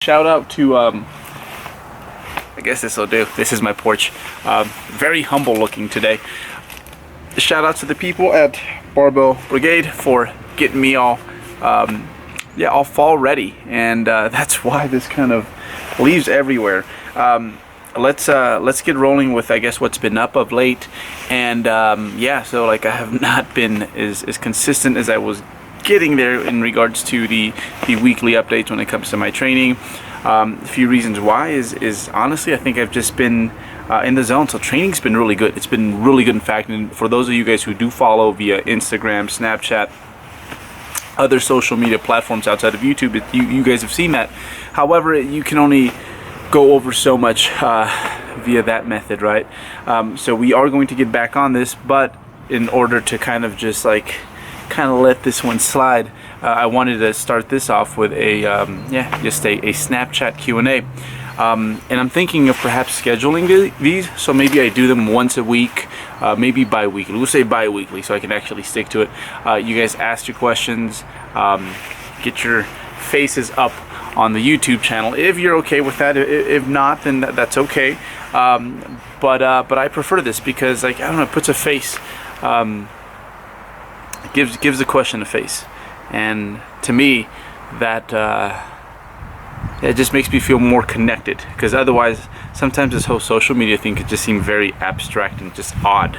Shout out to, I guess this will do. This is my porch. Very humble looking today. Shout out to the people at Barbell Brigade for getting me all, all fall ready. And that's why this kind of leaves everywhere. Let's get rolling with, I guess, what's been up of late. And so like I have not been as consistent as I was getting there in regards to the weekly updates when it comes to my training. A few reasons why is honestly I think I've just been in the zone. So training's been really good. It's been really good, in fact. And for those of you guys who do follow via Instagram, Snapchat, other social media platforms outside of YouTube, you guys have seen that. However, you can only go over so much via that method, right? So we are going to get back on this, but in order to kind of just like let this one slide, I wanted to start this off with a just a Snapchat Q&A, and I'm thinking of perhaps scheduling these, so maybe I do them once a week, maybe bi-weekly. We'll say bi-weekly so I can actually stick to it. You guys ask your questions, get your faces up on the YouTube channel if you're okay with that. If not, then that's okay. But I prefer this because, like, I don't know, it puts a face, gives the question a face, and to me that it just makes me feel more connected, because otherwise sometimes this whole social media thing could just seem very abstract and just odd.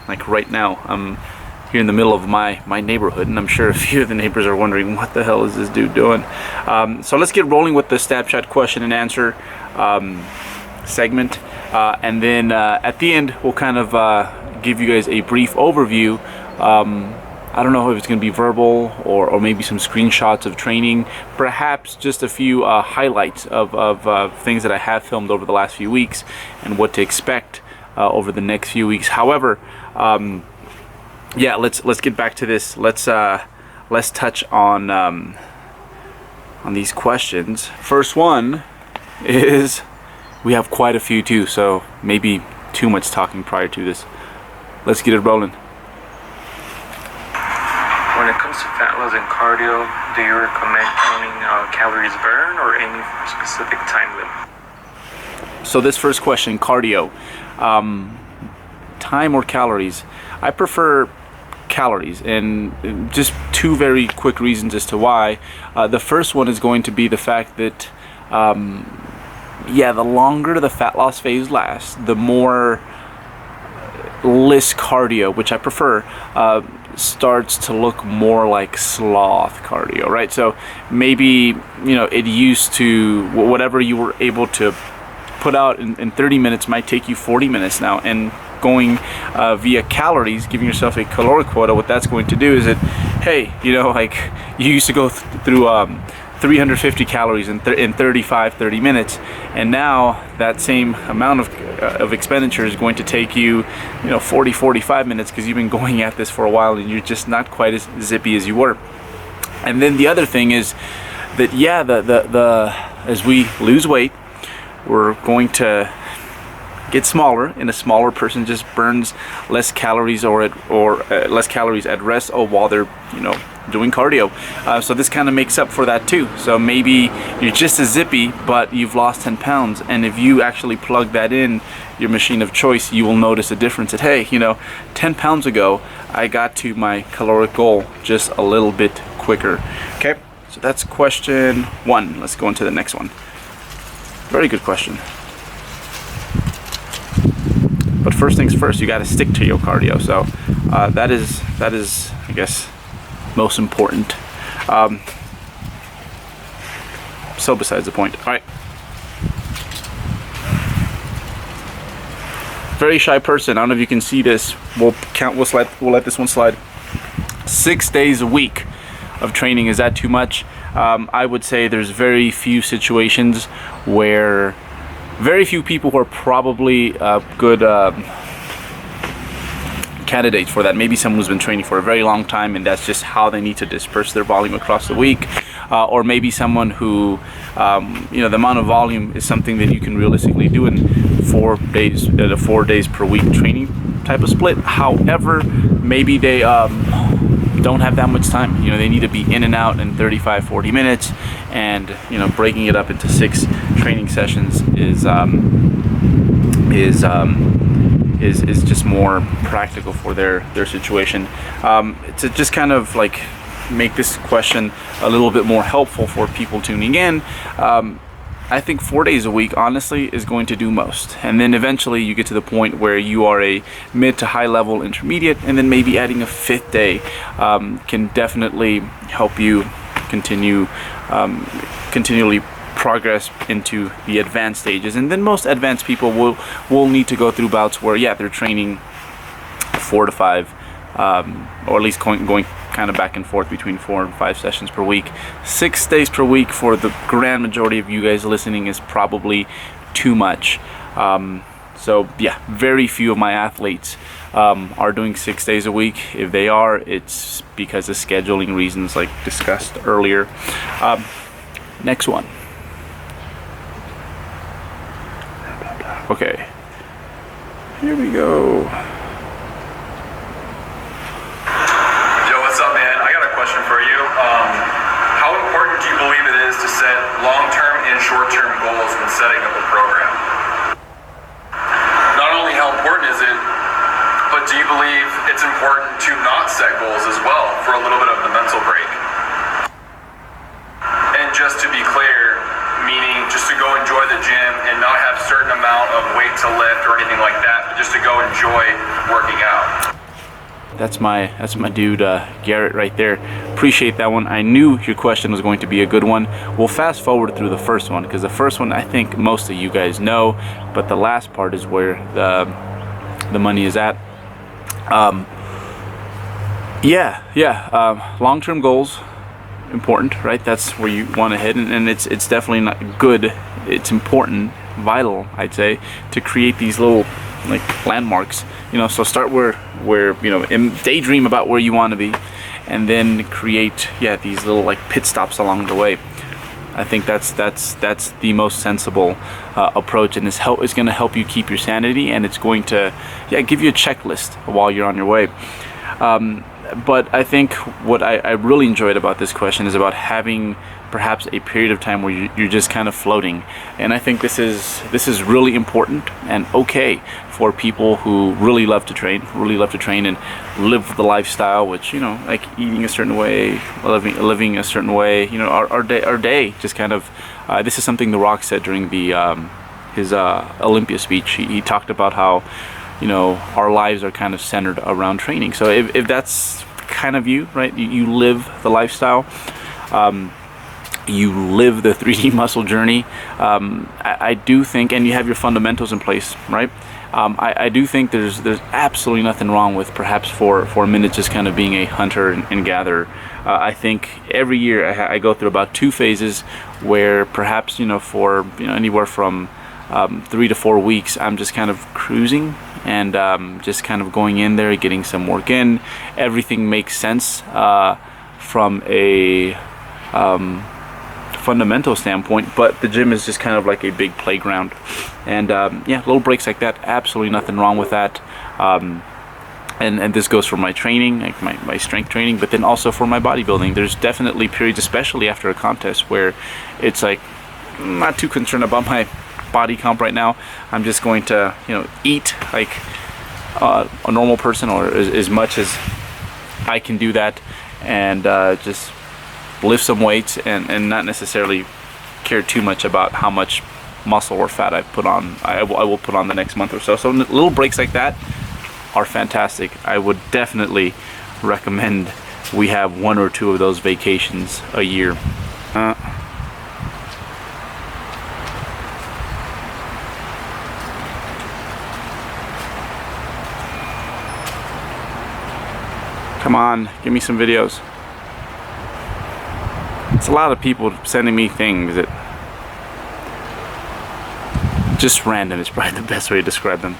Like right now I'm here in the middle of my neighborhood, and I'm sure a few of the neighbors are wondering, what the hell is this dude doing? So let's get rolling with the Snapchat question and answer segment, and then at the end we'll kind of give you guys a brief overview. I don't know if it's going to be verbal or maybe some screenshots of training, perhaps just a few highlights of things that I have filmed over the last few weeks and what to expect over the next few weeks. However, let's get back to this. Let's touch on these questions. First one is, we have quite a few too, so maybe too much talking prior to this. Let's get it rolling. When it comes to fat loss and cardio, do you recommend counting calories burned or aiming for a specific time limit? So this first question, cardio, time or calories? I prefer calories, and just two very quick reasons as to why. The first one is going to be the fact that the longer the fat loss phase lasts, the more less cardio, which I prefer, starts to look more like sloth cardio, right? So maybe, it used to, whatever you were able to put out in 30 minutes might take you 40 minutes now, and going via calories, giving yourself a caloric quota, what that's going to do is that, hey, like you used to go through 350 calories in 30 minutes, and now that same amount of expenditure is going to take you 40-45 minutes, because you've been going at this for a while and you're just not quite as zippy as you were. And then the other thing is that as we lose weight, we're going to get smaller, and a smaller person just burns less calories or less calories at rest or while they're doing cardio. So this kind of makes up for that too. So maybe you're just as zippy, but you've lost 10 pounds, and if you actually plug that in your machine of choice, you will notice a difference that, hey, 10 pounds ago I got to my caloric goal just a little bit quicker. Okay, so that's question one. Let's go into the next one. Very good question. But first things first, you got to stick to your cardio. So that is, I guess, most important. So besides the point. All right. Very shy person. I don't know if you can see this. We'll let this one slide. 6 days a week of training, is that too much? I would say there's very few situations where, very few people who are probably good candidates for that. Maybe someone who's been training for a very long time, and that's just how they need to disperse their volume across the week. Or maybe someone who, the amount of volume is something that you can realistically do in 4 days, 4 days per week training type of split. However, maybe they don't have that much time. You know, they need to be in and out in 35-40 minutes, and you know, breaking it up into 6 training sessions is just more practical for their situation. To just kind of like make this question a little bit more helpful for people tuning in, I think 4 days a week honestly is going to do most, and then eventually you get to the point where you are a mid to high level intermediate, and then maybe adding a 5th day can definitely help you continually progress into the advanced stages. And then most advanced people will need to go through bouts where, yeah, they're training 4 to 5, or at least going kind of back and forth between 4 and 5 sessions per week. 6 days per week for the grand majority of you guys listening is probably too much. So yeah, very few of my athletes are doing 6 days a week. If they are, it's because of scheduling reasons like discussed earlier. Next one. Okay, here we go. Yo, what's up, man? I got a question for you. How important do you believe it is to set long-term and short-term goals when setting up a program? Not only how important is it, but do you believe it's important to not set goals as well for a little bit of the mental break? And just to be clear, meaning just to go enjoy the gym and not have a certain amount of weight to lift or anything like that, but just to go enjoy working out. That's my dude, Garrett, right there. Appreciate that one. I knew your question was going to be a good one. We'll fast forward through the first one, because the first one I think most of you guys know, but the last part is where the money is at. Long-term goals, important, right? That's where you want to head, and it's definitely not good. It's important, vital, I'd say, to create these little like landmarks. You know, so start where you know, daydream about where you want to be, and then create these little like pit stops along the way. I think that's the most sensible approach, and is going to help you keep your sanity, and it's going to give you a checklist while you're on your way. But I think what I really enjoyed about this question is about having perhaps a period of time where you're just kind of floating. And I think this is really important and okay for people who really love to train and live the lifestyle, which, you know, like eating a certain way, living a certain way. You know, our day just kind of, this is something The Rock said during his Olympia speech. He talked about how, you know, our lives are kind of centered around training. So if that's kind of you, right, you live the lifestyle, you live the 3D muscle journey, I do think, and you have your fundamentals in place, right? I do think there's absolutely nothing wrong with perhaps for a minute just kind of being a hunter and gatherer. I think every year I go through about 2 phases where perhaps, you know, for, you know, anywhere from 3 to 4 weeks, I'm just kind of cruising and just kind of going in there, getting some work in. Everything makes sense from a fundamental standpoint, but the gym is just kind of like a big playground. And little breaks like that, absolutely nothing wrong with that. And this goes for my training, like my strength training, but then also for my bodybuilding. There's definitely periods, especially after a contest, where it's like, I'm not too concerned about my body comp right now. I'm just going to, you know, eat like a normal person, or as much as I can do that, and just lift some weights and not necessarily care too much about how much muscle or fat I put on. I will put on the next month or so. So little breaks like that are fantastic. I would definitely recommend we have 1 or 2 of those vacations a year. Come on, give me some videos. It's a lot of people sending me things that just random is probably the best way to describe them.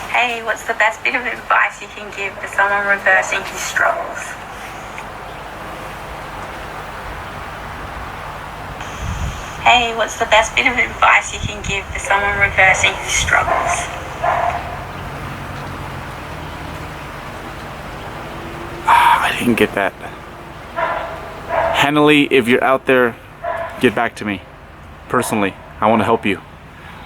Hey, what's the best bit of advice you can give to someone reversing his struggles? Hey, what's the best bit of advice you can give to someone reversing his struggles? I didn't get that. Hanley, if you're out there, get back to me. Personally, I want to help you.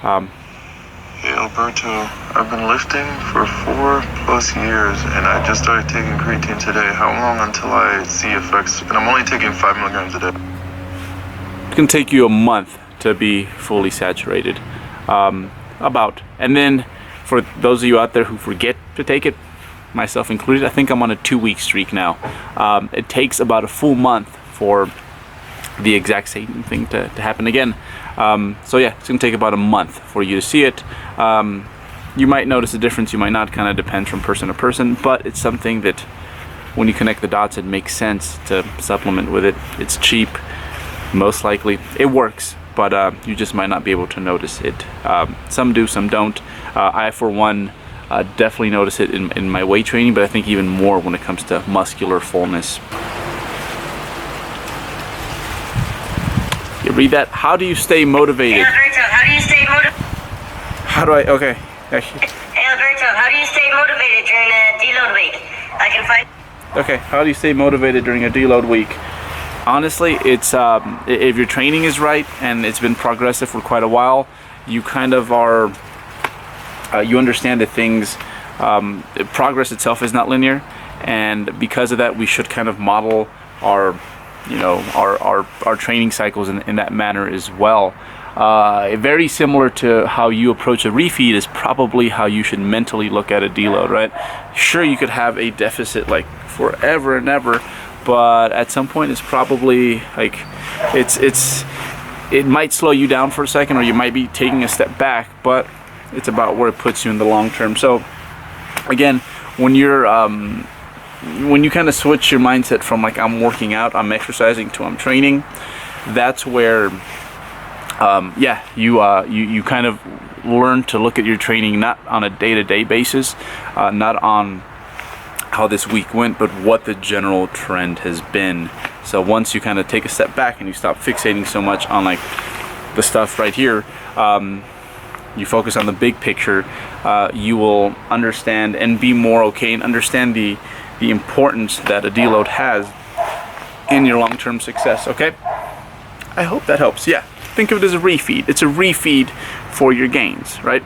Hey Alberto, I've been lifting for 4+ years and I just started taking creatine today. How long until I see effects? And I'm only taking 5 milligrams a day. It's gonna take you a month to be fully saturated. About. And then for those of you out there who forget to take it, myself included, I think I'm on a 2-week streak now. It takes about a full month for the exact same thing to happen again. So yeah, it's gonna take about a month for you to see it. You might notice a difference, you might not, kind of depends from person to person, but it's something that when you connect the dots, it makes sense to supplement with it. It's cheap, most likely. It works, but you just might not be able to notice it. Some do, some don't. I, for one, definitely notice it in my weight training, but I think even more when it comes to muscular fullness. You read that? How do you stay motivated? Hey Alberto, how do you stay motivated? How do I, okay. Hey Alberto, how do you stay motivated during a deload week? I can find. Okay, how do you stay motivated during a deload week? Honestly, it's if your training is right and it's been progressive for quite a while, you kind of are, you understand that things, progress itself is not linear, and because of that, we should kind of model our, our training cycles in that manner as well. Very similar to how you approach a refeed is probably how you should mentally look at a deload, right? Sure, you could have a deficit like forever and ever, but at some point it's probably like it might slow you down for a second, or you might be taking a step back, but it's about where it puts you in the long term. So again, when you're when you kind of switch your mindset from like I'm working out, I'm exercising, to I'm training, that's where you kind of learn to look at your training not on a day-to-day basis, not on how this week went, but what the general trend has been. So once you kind of take a step back and you stop fixating so much on like the stuff right here, you focus on the big picture, you will understand and be more okay and understand the importance that a deload has in your long-term success. Okay, I hope that helps. Yeah, think of it as a refeed. It's a refeed for your gains, right?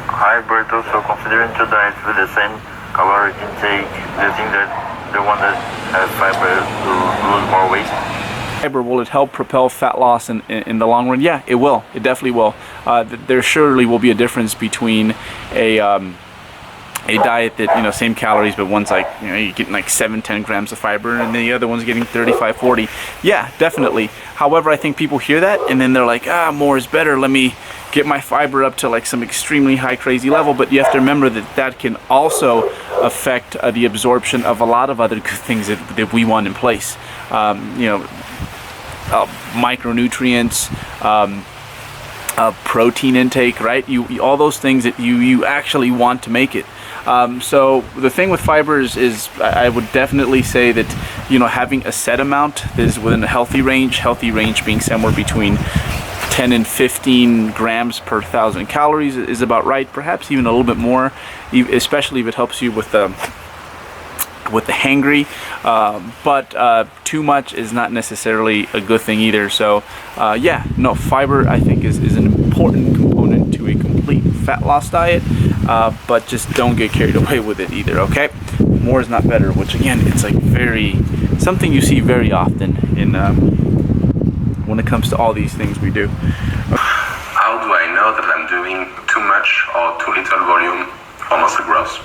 Hi Alberto, so considering two diets with the same calorie intake, do you think that the one that has fiber will lose more weight? Fiber, will it help propel fat loss in the long run? Yeah, it will. It definitely will. There surely will be a difference between a diet that, same calories, but one's like, you're getting like 7-10 grams of fiber, and the other one's getting 35-40. Yeah, definitely. However, I think people hear that and then they're like, more is better, let me get my fiber up to like some extremely high crazy level. But you have to remember that can also affect the absorption of a lot of other things that we want in place. Micronutrients, protein intake, right? You all those things that you actually want to make it. So the thing with fibers is I would definitely say that, having a set amount that is within a healthy range being somewhere between 10 and 15 grams per 1,000 calories is about right, perhaps even a little bit more, especially if it helps you with the hangry, but too much is not necessarily a good thing either. So fiber I think is an important component to a complete fat loss diet, but just don't get carried away with it either. Okay, more is not better, which again, it's like something you see very often in when it comes to all these things we do. How do I know that I'm doing too much or too little volume for muscle growth?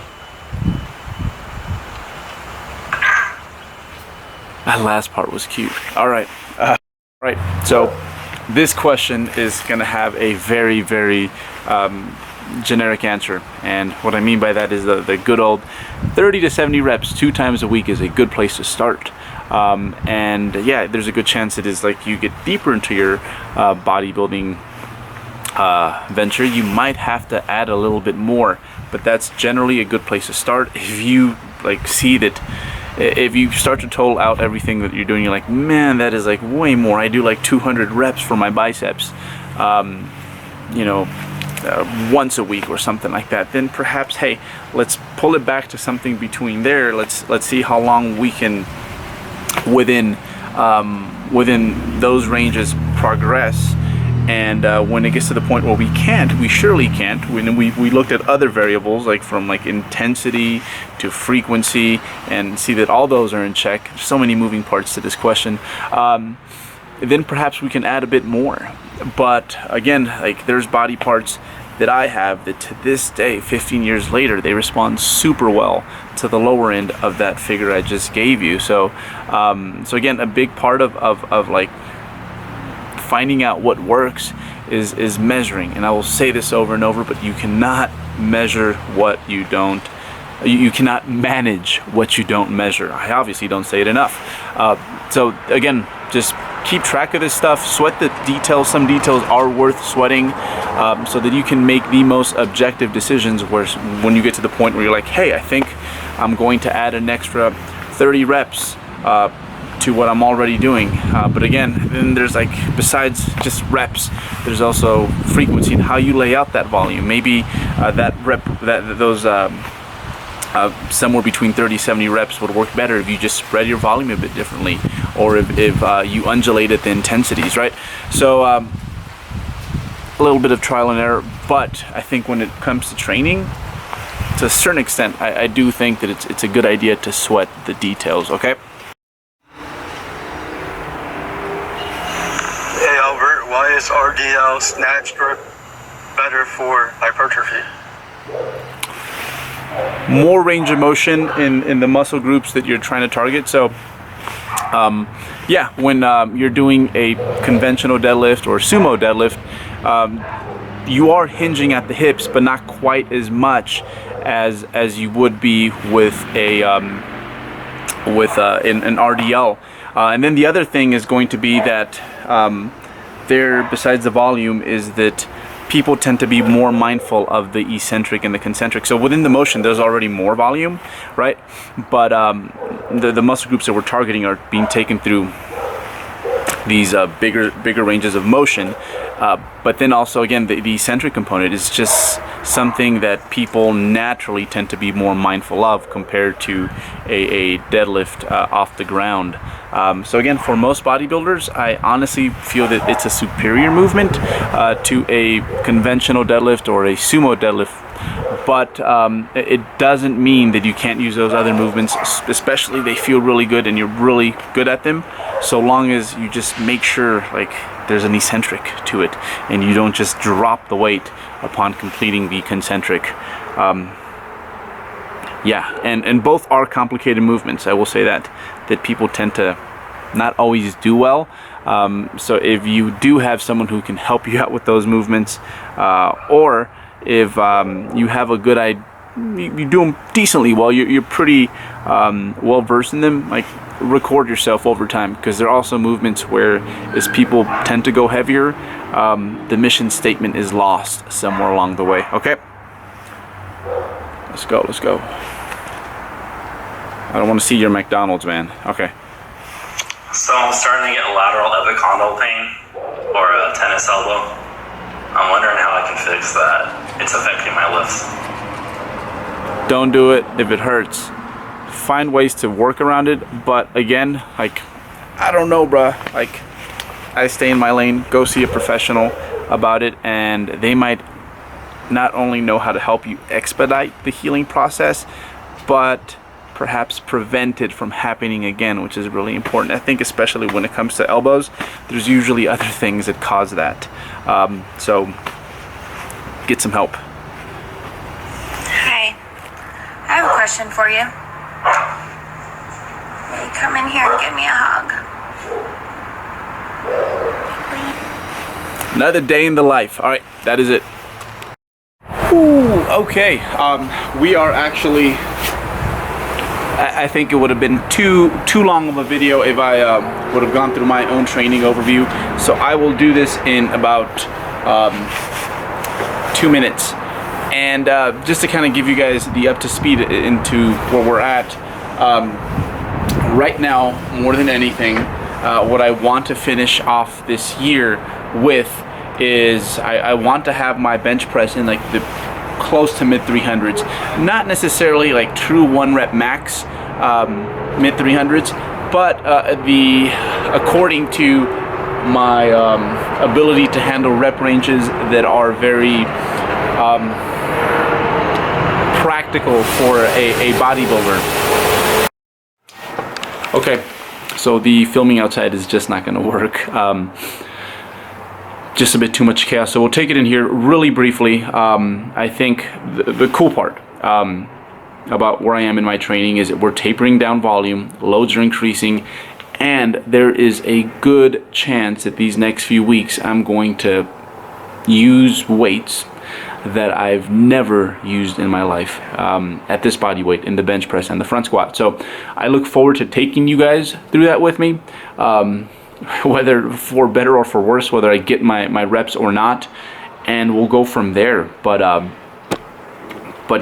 That last part was cute. All right. Right. So this question is going to have a very, very generic answer. And what I mean by that is the good old 30 to 70 reps 2 times a week is a good place to start. And yeah, there's a good chance it is like you get deeper into your bodybuilding venture, you might have to add a little bit more. But that's generally a good place to start. If you see that, if you start to total out everything that you're doing, you're like, man, that is like way more. I do like 200 reps for my biceps. once a week or something like that, then perhaps, hey, let's pull it back to something between there. Let's see how long we can within those ranges progress. And when it gets to the point where we surely can't, when we looked at other variables, like from like intensity to frequency, and see that all those are in check. There's so many moving parts to this question. Then perhaps we can add a bit more. But again, like there's body parts that I have that to this day, 15 years later, they respond super well to the lower end of that figure I just gave you. So so again, a big part of like finding out what works is measuring. And I will say this over and over, but you cannot measure what you don't, you cannot manage what you don't measure. I obviously don't say it enough. So again, just keep track of this stuff, sweat the details. Some details are worth sweating, so that you can make the most objective decisions where when you get to the point where you're like, hey, I think I'm going to add an extra 30 reps to what I'm already doing. But again, then there's like, besides just reps, there's also frequency and how you lay out that volume. Maybe those somewhere between 30-70 reps would work better if you just spread your volume a bit differently, or if you undulated the intensities, right? So a little bit of trial and error, but I think when it comes to training, to a certain extent, I do think that it's a good idea to sweat the details, okay? Hey Albert, why is RDL snatch grip better for hypertrophy? More range of motion in the muscle groups that you're trying to target. So yeah, when you're doing a conventional deadlift or sumo deadlift, you are hinging at the hips, but not quite as much as you would be with an RDL. And then the other thing is going to be that there, besides the volume, is that people tend to be more mindful of the eccentric and the concentric. So within the motion, there's already more volume, right? But the muscle groups that we're targeting are being taken through these bigger ranges of motion. But then also, again, the eccentric component is just something that people naturally tend to be more mindful of compared to a deadlift off the ground. So again, for most bodybuilders, I honestly feel that it's a superior movement to a conventional deadlift or a sumo deadlift. But it doesn't mean that you can't use those other movements, especially they feel really good and you're really good at them, so long as you just make sure like there's an eccentric to it and you don't just drop the weight upon completing the concentric. Yeah, and both are complicated movements. I will say that people tend to not always do well. So if you do have someone who can help you out with those movements, or if you have a good idea, you do them decently well, you're pretty well versed in them, like record yourself over time, because there are also movements where as people tend to go heavier, the mission statement is lost somewhere along the way. Okay, let's go. I don't want to see your McDonald's, man. Okay. So I'm starting to get lateral epicondyle pain, or a tennis elbow. I'm wondering how I can fix that. It's affecting my lifts. Don't do it if it hurts. Find ways to work around it, but again, like, I don't know, bruh. Like, I stay in my lane, go see a professional about it, and they might not only know how to help you expedite the healing process, but perhaps prevent it from happening again, which is really important. I think especially when it comes to elbows, there's usually other things that cause that. So get some help. Hi, I have a question for you. Will you come in here and give me a hug? Another day in the life. All right, that is it. Ooh, okay, we are actually, I think it would have been too long of a video if I would have gone through my own training overview. So I will do this in about 2 minutes. And just to kind of give you guys the up to speed into where we're at, right now, more than anything, what I want to finish off this year with is I want to have my bench press in like the close to mid 300s, not necessarily like true 1 rep max mid 300s, but according to my ability to handle rep ranges that are very practical for a bodybuilder. Okay, so the filming outside is just not going to work. Just a bit too much chaos, so we'll take it in here really briefly. I think the cool part about where I am in my training is that we're tapering down volume, loads are increasing, and there is a good chance that these next few weeks I'm going to use weights that I've never used in my life at this body weight in the bench press and the front squat. So I look forward to taking you guys through that with me, whether for better or for worse, whether I get my reps or not, and we'll go from there. But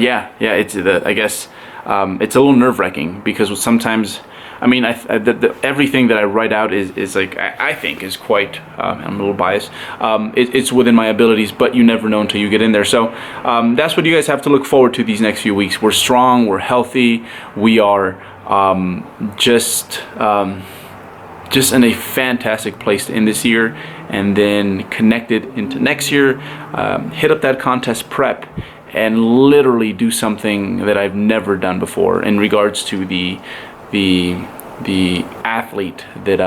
yeah, it's I guess it's a little nerve-wracking because sometimes, I mean, everything that I write out is like, I think is quite, I'm a little biased, it's within my abilities, but you never know until you get in there. So that's what you guys have to look forward to these next few weeks. We're strong, we're healthy, we are just in a fantastic place to end this year, and then connected into next year, hit up that contest prep, and literally do something that I've never done before in regards to the athlete that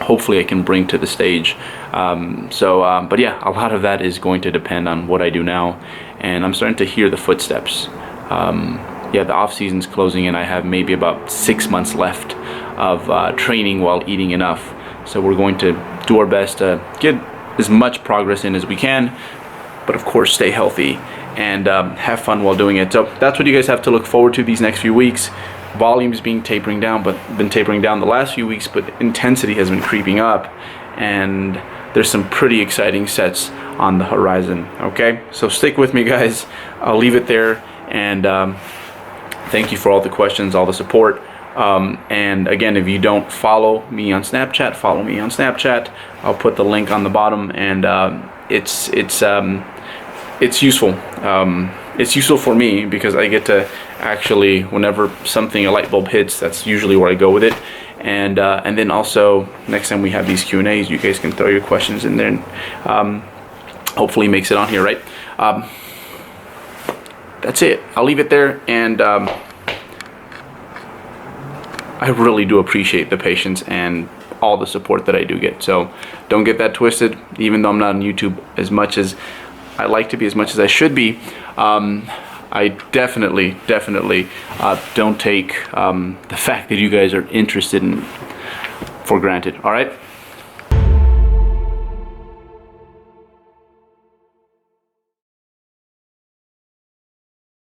hopefully I can bring to the stage. But yeah, a lot of that is going to depend on what I do now, and I'm starting to hear the footsteps. Yeah, the off season's closing in. I have maybe about 6 months left of training while eating enough, so we're going to do our best to get as much progress in as we can, but of course stay healthy and have fun while doing it. So that's what you guys have to look forward to these next few weeks. Volume's been tapering down the last few weeks, but intensity has been creeping up, and there's some pretty exciting sets on the horizon. Okay, so stick with me, guys. I'll leave it there, and thank you for all the questions, all the support. And again, if you don't follow me on Snapchat, follow me on Snapchat. I'll put the link on the bottom, and it's useful. It's useful for me because I get to actually, whenever a light bulb hits, that's usually where I go with it. And then also next time we have these Q&As, you guys can throw your questions in there, and hopefully makes it on here, right? That's it. I'll leave it there, and I really do appreciate the patience and all the support that I do get. So don't get that twisted. Even though I'm not on YouTube as much as I like to be, as much as I should be, I definitely don't take the fact that you guys are interested for granted. All right,